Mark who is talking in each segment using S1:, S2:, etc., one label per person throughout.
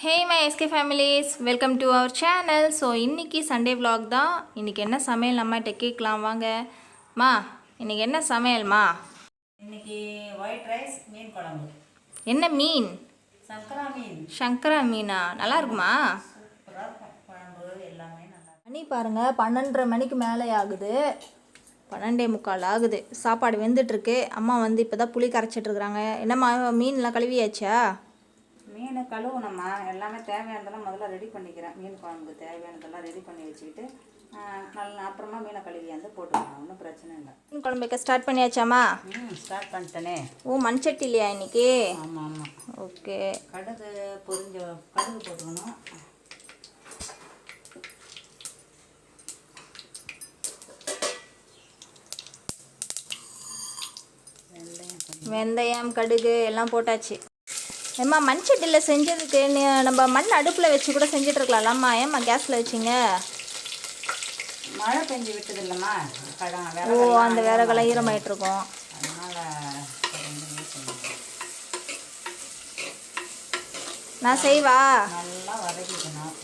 S1: Hey my SK families, welcome to our channel. So இன்னைக்கு Sunday vlog தான். இன்னைக்கு என்ன சமையல் நம்மகிட்ட கேட்கலாம் வாங்க. மா, இன்னைக்கு என்ன சமையல்மா?
S2: இன்னைக்கு ஒயிட் ரைஸ் மீன் குழம்பு.
S1: என்ன மீன்?
S2: சங்கரா மீன்.
S1: சங்கரா மீனா? நல்லா இருக்குமா?
S2: சூப்பரா இருக்கும் குழம்பு எல்லாமே நல்லா.
S1: மணி பாருங்க 12:30 மணிக்கு மேலே ஆகுது. 12:45 ஆகுது. சாப்பாடு வெந்துட்டுருக்கு. அம்மா வந்து இப்போ தான் புளி கரைச்சிட்டு இருக்கிறாங்க. என்னம்மா மீன்லாம் கழுவியாச்சா?
S2: மீன் கழுவுனம்மா, எல்லாமே தேவையானதெல்லாம் முதல்ல ரெடி பண்ணிக்கிறேன். மீன் குழம்புக்கு தேவையானதெல்லாம் ரெடி பண்ணி வச்சுக்கிட்டு அப்புறமா மீனை கழுவி வந்து போட்டுக்கலாம், ஒன்றும் பிரச்சனை இல்லை.
S1: மீன் குழம்பு வைக்க ஸ்டார்ட் பண்ணியாச்சாம்மா?
S2: ஸ்டார்ட் பண்ணிட்டேனே.
S1: ஓ, மண்சட்டி இல்லையா இன்னைக்கு?
S2: ஆமாம் ஆமாம்.
S1: ஓகே.
S2: கடுகு போட்டுக்கணும்.
S1: வெந்தயம் கடுகு எல்லாம் போட்டாச்சு. ஏம்மா மண்சட்டியில் செஞ்சதுக்கு நம்ம மண் அடுப்பில் வச்சு கூட செஞ்சிட்ருக்கலாம்மா, ஏம்மா கேஸில் வச்சிங்க?
S2: மழை பெஞ்சு விட்டது இல்லைம்மா.
S1: ஓ, அந்த விறகெல்லாம் ஈரமாயிட்ருக்கோம். நான் செய்வா?
S2: நல்லா வதக்கிக்கணும்.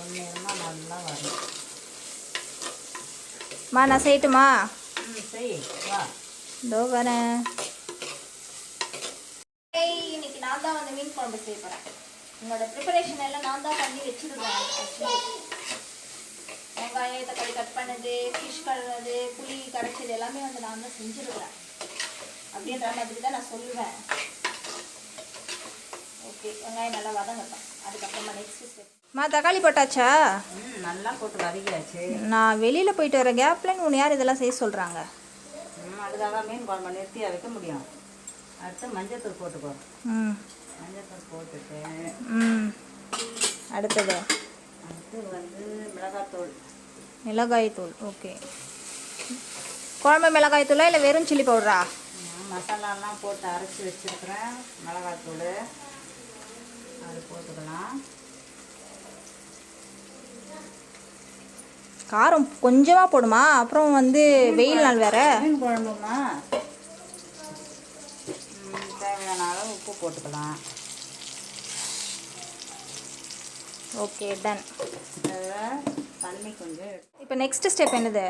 S2: ஒன்றுமா நல்லா வரும்.
S1: நான் செய்யட்டுமா?
S2: செய் வா.
S1: இதோ வரேன். இன்னைக்கு நான் தான் வந்து மீன் குழம்பு செய்ய போகிறேன். என்னோட ப்ரிப்பரேஷன் எல்லாம் நான் தான் பண்ணி வச்சுருக்கேன். வெங்காயம் தக்காளி கட் பண்ணது, ஃபிஷ் கழுவுறது, புளி கரைச்சது எல்லாமே வந்து நான் தான் செஞ்சுருக்கிறேன். அப்படின்ற மாதிரி தான் நான் சொல்லுவேன். ஓகே, வெங்காயம் நல்லா வதங்கட்டும். அதுக்கப்புறமா நெக்ஸ்ட் ஸ்டெப். தக்காளி போட்டாச்சா?
S2: நல்லா போட்டு வதக்கியாச்சு.
S1: நான் வெளியில் போயிட்டு வர கேப்ல உன்னை யார் இதெல்லாம் செய்ய சொல்கிறாங்க?
S2: அதுக்காக மீன் குழம்பு நிறுத்தியாக வைக்க முடியும். அடுத்து மஞ்சத்தூள் போட்டுக்கோ. மஞ்சத்தூள் போட்டுட்டு
S1: அடுத்தது
S2: வந்து மிளகாய்த்தூள்.
S1: மிளகாய்த்தூள். ஓகே. குழம்பு மிளகாய்த்தூளா இல்லை வெறும் சில்லி பவுடரா?
S2: மசாலாலாம் போட்டு அரைச்சி வச்சுருக்கிறேன். மிளகாய்த்தூள் அது போட்டுக்கலாம்.
S1: காரம் கொஞ்சமாக போடுமா? அப்புறம் வந்து வெயில் நாள் வேற.
S2: மீன் குழம்புமா, தேவையான அளவு உப்பு போட்டுக்கலாம்.
S1: Okay, done.
S2: தண்ணி கொஞ்சம்.
S1: இப்போ நெக்ஸ்ட் ஸ்டெப் என்னது?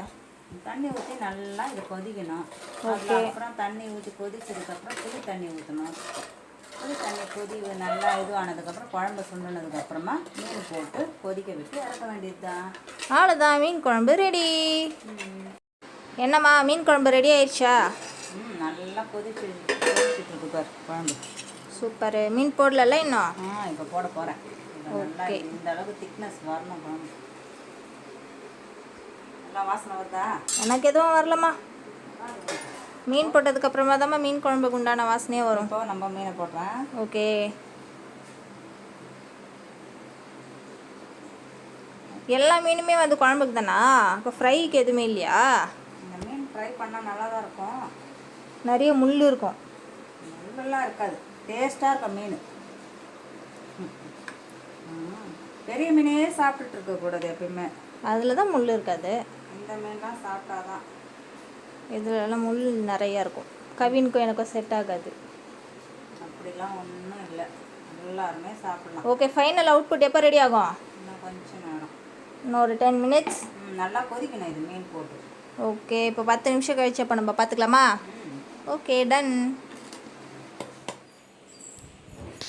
S2: தண்ணி ஊற்றி நல்லா இது கொதிக்கணும்.
S1: ஓகே.
S2: அப்புறம் தண்ணி ஊற்றி கொதிச்சதுக்கப்புறம் புளி தண்ணி ஊற்றணும். புளி தண்ணி நல்லா ஆனதுக்கப்புறம் குழம்பு சுண்டினதுக்கப்புறமா மீன் போட்டு கொதிக்க விட்டு இறக்க வேண்டியது தான்.
S1: அவ்வளோதான், மீன் குழம்பு ரெடி. என்னம்மா மீன் குழம்பு ரெடி ஆயிடுச்சா?
S2: நல்லா கொதிச்சுட்டு இருக்கு பார் குழம்பு.
S1: சூப்பர். மீன் போடல இன்னும்?
S2: இப்போ போட போகிறேன்.
S1: ஓகே.
S2: இந்த அளவுக்கு திக்னஸ் வரணும் குழம்பு. நல்லா வாசனை வருதா?
S1: எனக்கு எதுவும் வரலம்மா. மீன் போட்டதுக்கப்புறமா தான் மீன் குழம்புக்கு உண்டான வாசனையே வரும்.
S2: இப்போ நம்ம மீனை போடுறேன்.
S1: ஓகே. எல்லா மீனுமே வந்து குழம்புக்கு தானா? இப்போ ஃப்ரைக்கு எதுவுமே இல்லையா?
S2: இந்த மீன் ஃப்ரை பண்ணால் நல்லா தான் இருக்கும்.
S1: நிறைய முள் இருக்கும்.
S2: முள்ளெல்லாம் இருக்காது, டேஸ்ட்டாக இருக்கும் மீன். பெரிய மீனே சாப்பிட்டுட்டு இருக்கக்கூடாது எப்பயுமே.
S1: அதில் தான் முள் இருக்காது.
S2: இந்த மீன்லாம் சாப்பிட்டாதான்.
S1: இதுலலாம் முள் நிறையா இருக்கும். கவினுக்கும் எனக்கும் செட் ஆகாது.
S2: அப்படிலாம் ஒன்றும் இல்லை, எல்லாருமே சாப்பிடலாம்.
S1: ஓகே, ஃபைனல் அவுட்புட் எப்போ ரெடி ஆகும்?
S2: இன்னும் கொஞ்சம் நேரம்,
S1: இன்னொரு 10 minutes.
S2: நல்லா கொதிக்கணும் இது மீன் போட்டு.
S1: ஓகே, இப்போ 10 நிமிஷம் கழிச்சு அப்போ நம்ம பார்த்துக்கலாமா? Okay, ton.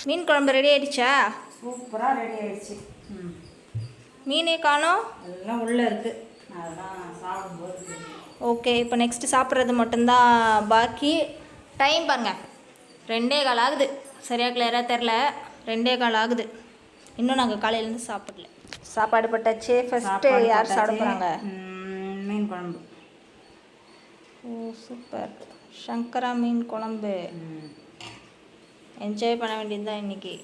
S1: மீன் குழம்பு ரெடி ஆயிடுச்சா?
S2: சூப்பராக ரெடி ஆயிடுச்சு.
S1: மீனே காணோம்,
S2: எல்லாம் உள்ளே இருக்குது. அதெல்லாம் சாப்பிடும்போது.
S1: ஓகே, இப்போ நெக்ஸ்ட்டு சாப்பிட்றது மட்டும்தான் பாக்கி. டைம் பாருங்க, 2:15 ஆகுது. சரியாக கிளியராக தெரில, 2:15 ஆகுது. இன்னும் நாங்கள் காலையிலேருந்து சாப்பிடல. சாப்பாடு போட்டாச்சு. ஃபஸ்ட்டு யார் சாப்பிட போகிறாங்க?
S2: மீன் குழம்பு.
S1: ஓ சூப்பர், சங்கரா மீன் குழம்பு. என்ஜாய் பண்ண வேண்டியது தான் இன்றைக்கி.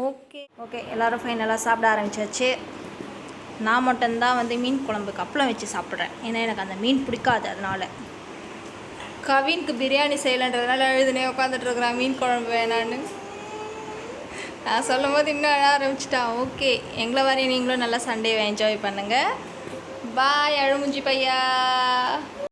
S1: ஓகே ஓகே, எல்லோரும் ஃபைனலாக சாப்பிட ஆரம்பிச்சாச்சு. நான் மட்டும்தான் வந்து மீன் குழம்புக்கு அப்பளம் வச்சு சாப்பிட்றேன். ஏன்னா எனக்கு அந்த மீன் பிடிக்காது. அதனால் கவினுக்கு பிரியாணி செய்யலைன்றதுனால எழுதுனே உட்காந்துட்ருக்குறான் மீன் குழம்பு வேணான்னு. நான் சொல்லும் போது இன்னும் அழ ஆரம்பிச்சிட்டான். ஓகே, எங்களை வரையும் நீங்களும் நல்லா சண்டேவை என்ஜாய் பண்ணுங்கள். பாய் அழுமுஞ்சி பையா.